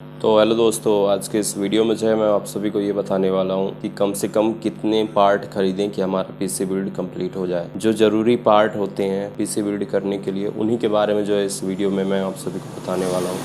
तो हेलो दोस्तों, आज के इस वीडियो में जो है मैं आप सभी को ये बताने वाला हूँ कि कम से कम कितने पार्ट खरीदें कि हमारा पीसी बिल्ड कंप्लीट हो जाए। जो ज़रूरी पार्ट होते हैं पीसी बिल्ड करने के लिए, उन्हीं के बारे में जो है इस वीडियो में मैं आप सभी को बताने वाला हूँ।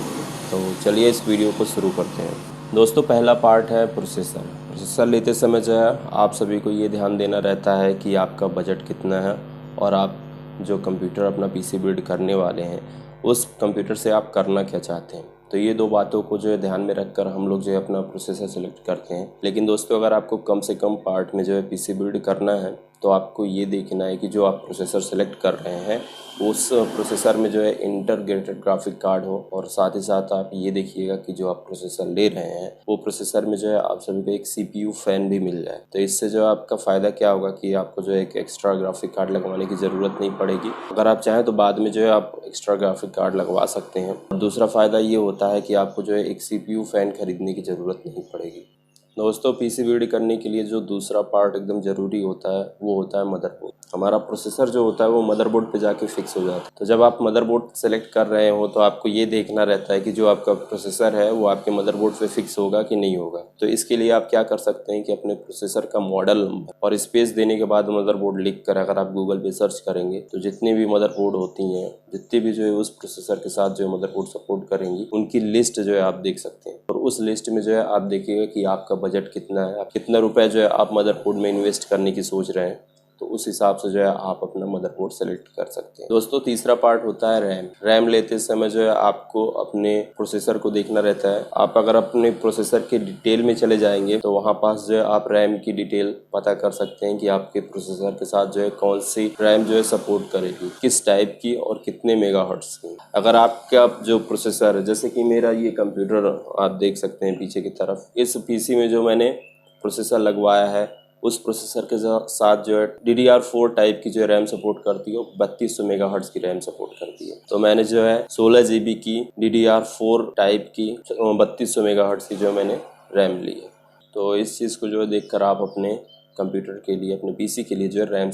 तो चलिए इस वीडियो को शुरू करते हैं। दोस्तों, पहला पार्ट है प्रोसेसर। प्रोसेसर लेते समय जो है आप सभी को ये ध्यान देना रहता है कि आपका बजट कितना है और आप जो कंप्यूटर अपना पीसी बिल्ड करने वाले हैं उस कंप्यूटर से आप करना क्या चाहते हैं। तो ये दो बातों को जो है ध्यान में रखकर हम लोग जो है अपना प्रोसेसर सेलेक्ट करते हैं। लेकिन दोस्तों, अगर आपको कम से कम पार्ट में जो है पीसी बिल्ड करना है तो आपको ये देखना है कि जो आप प्रोसेसर सेलेक्ट कर रहे हैं उस प्रोसेसर में जो है इंटीग्रेटेड ग्राफिक कार्ड हो, और साथ ही साथ आप ये देखिएगा कि जो आप प्रोसेसर ले रहे हैं वो प्रोसेसर में जो है आप सभी को एक सीपीयू फैन भी मिल जाए। तो इससे जो आपका फ़ायदा क्या होगा कि आपको जो है एक एक्स्ट्रा ग्राफिक कार्ड लगवाने की ज़रूरत नहीं पड़ेगी। अगर आप चाहें तो बाद में जो है आप एक्स्ट्रा ग्राफिक कार्ड लगवा सकते हैं। और दूसरा फ़ायदा ये होता है कि आपको जो है एक सीपीयू फैन खरीदने की ज़रूरत नहीं पड़ेगी। दोस्तों, पीसी बिल्ड करने के लिए जो दूसरा पार्ट एकदम ज़रूरी होता है वो होता है मदरबोर्ड। हमारा प्रोसेसर जो होता है वो मदरबोर्ड पे जाके फिक्स हो जाता है। तो जब आप मदरबोर्ड सेलेक्ट कर रहे हो तो आपको ये देखना रहता है कि जो आपका प्रोसेसर है वो आपके मदरबोर्ड पे फिक्स होगा कि नहीं होगा। तो इसके लिए आप क्या कर सकते हैं कि अपने प्रोसेसर का मॉडल नंबर और स्पेस देने के बाद मदरबोर्ड लिख कर अगर आप गूगल पे सर्च करेंगे तो जितनी भी मदरबोर्ड होती हैं, जितनी भी जो है उस प्रोसेसर के साथ जो मदरबोर्ड सपोर्ट करेंगी, उनकी लिस्ट जो है आप देख सकते हैं। और उस लिस्ट में जो है आप देखिएगा कि आपका बजट कितना है, आप कितना रुपए जो है आप मदरबोर्ड में इन्वेस्ट करने की सोच रहे हैं। तो उस हिसाब से जो है आप अपना मदरबोर्ड सेलेक्ट कर सकते हैं। दोस्तों, तीसरा पार्ट होता है रैम। रैम लेते समय जो है आपको अपने प्रोसेसर को देखना रहता है। आप अगर अपने प्रोसेसर के डिटेल में चले जाएंगे तो वहाँ पास जो है आप रैम की डिटेल पता कर सकते हैं कि आपके प्रोसेसर के साथ जो है कौन सी रैम जो है सपोर्ट करेगी, किस टाइप की और कितने मेगाहर्ट्ज की। अगर आपका जो प्रोसेसर है, जैसे कि मेरा ये कंप्यूटर आप देख सकते हैं पीछे की तरफ, इस पीसी में जो मैंने प्रोसेसर लगवाया है उस प्रोसेसर के साथ जो है DDR4 टाइप की जो रैम सपोर्ट करती है, 3200 मेगाहर्ट्ज की रैम सपोर्ट करती है। तो मैंने जो है 16 GB की DDR4 टाइप की 3200 मेगाहर्ट्ज की जो मैंने रैम ली है। तो इस चीज़ को जो है देखकर आप अपने कंप्यूटर के लिए, अपने पीसी के लिए जो है रैम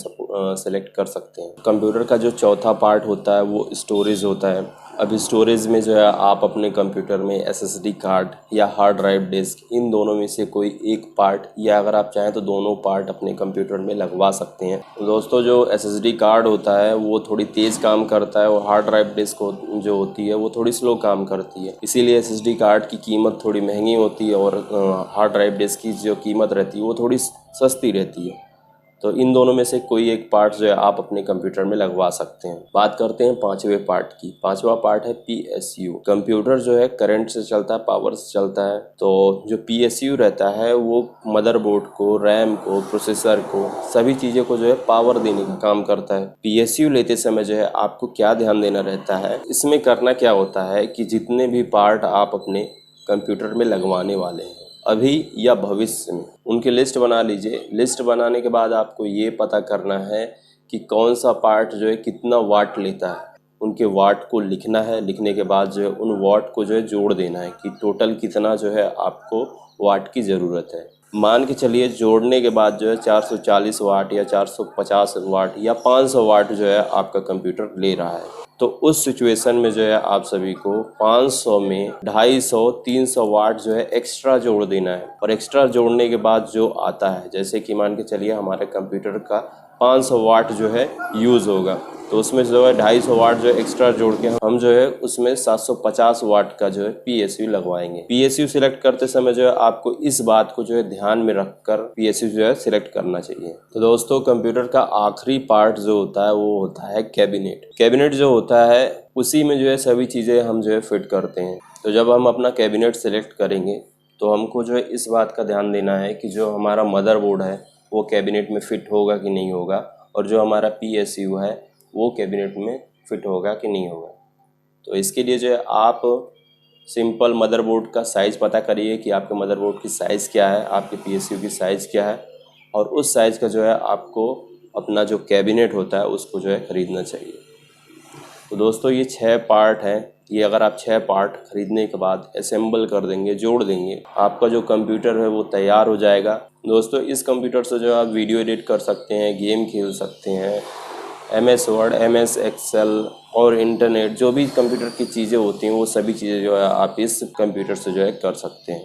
सेलेक्ट कर सकते हैं। कंप्यूटर का जो चौथा पार्ट होता है वो स्टोरेज होता है। अब स्टोरेज में जो है आप अपने कंप्यूटर में SSD कार्ड या हार्ड ड्राइव डिस्क, इन दोनों में से कोई एक पार्ट, या अगर आप चाहें तो दोनों पार्ट अपने कंप्यूटर में लगवा सकते हैं। तो दोस्तों, जो SSD कार्ड होता है वो थोड़ी तेज़ काम करता है और हार्ड ड्राइव डिस्क जो होती है वो थोड़ी स्लो काम करती है। इसीलिए SSD कार्ड की कीमत थोड़ी महंगी होती है और हार्ड ड्राइव डिस्क की जो कीमत रहती है वो थोड़ी सस्ती रहती है। तो इन दोनों में से कोई एक पार्ट जो है आप अपने कंप्यूटर में लगवा सकते हैं। बात करते हैं पांचवें पार्ट की। पांचवा पार्ट है PSU। कंप्यूटर जो है करंट से चलता है, पावर से चलता है। तो जो PSU रहता है वो मदरबोर्ड को, रैम को, प्रोसेसर को, सभी चीज़ों को जो है पावर देने का काम करता है। PSU लेते समय जो है आपको क्या ध्यान देना रहता है, इसमें करना क्या होता है कि जितने भी पार्ट आप अपने कंप्यूटर में लगवाने वाले हैं अभी या भविष्य में, उनकी लिस्ट बना लीजिए। लिस्ट बनाने के बाद आपको ये पता करना है कि कौन सा पार्ट जो है कितना वाट लेता है। उनके वाट को लिखना है। लिखने के बाद जो है उन वाट को जो है जोड़ देना है कि टोटल कितना जो है आपको वाट की ज़रूरत है। मान के चलिए जोड़ने के बाद जो है 440 वाट या 450 वाट या 500 वाट जो है आपका कंप्यूटर ले रहा है। तो उस सिचुएशन में जो है आप सभी को 500 में 250 300 वाट जो है एक्स्ट्रा जोड़ देना है। और एक्स्ट्रा जोड़ने के बाद जो आता है, जैसे कि मान के चलिए हमारे कंप्यूटर का 500 वाट जो है यूज़ होगा, तो उसमें जो है 250 वाट जो है एक्स्ट्रा जोड़ के हम जो है उसमें 750 वाट का जो है PSU लगवाएंगे। PSU सिलेक्ट करते समय जो है आपको इस बात को जो है ध्यान में रखकर PSU जो है सिलेक्ट करना चाहिए। तो दोस्तों, कंप्यूटर का आखिरी पार्ट जो होता है वो होता है कैबिनेट। कैबिनेट जो होता है उसी में जो है सभी चीज़ें हम जो है फिट करते हैं। तो जब हम अपना कैबिनेट सिलेक्ट करेंगे तो हमको जो है इस बात का ध्यान देना है कि जो हमारा मदरबोर्ड है वो कैबिनेट में फिट होगा कि नहीं होगा, और जो हमारा PSU है वो कैबिनेट में फिट होगा कि नहीं होगा। तो इसके लिए जो है आप सिंपल मदरबोर्ड का साइज़ पता करिए कि आपके मदरबोर्ड की साइज़ क्या है, आपके PSU की साइज़ क्या है, और उस साइज़ का जो है आपको अपना जो कैबिनेट होता है उसको जो है ख़रीदना चाहिए। तो दोस्तों, ये 6 पार्ट हैं। ये अगर आप 6 पार्ट खरीदने के बाद असेंबल कर देंगे, जोड़ देंगे, आपका जो कंप्यूटर है वो तैयार हो जाएगा। दोस्तों, इस कंप्यूटर से जो आप वीडियो एडिट कर सकते हैं, गेम खेल सकते हैं, MS वर्ड, MS एक्सेल, और इंटरनेट, जो भी कंप्यूटर की चीज़ें होती हैं वो सभी चीज़ें जो है आप इस कंप्यूटर से जो है कर सकते हैं।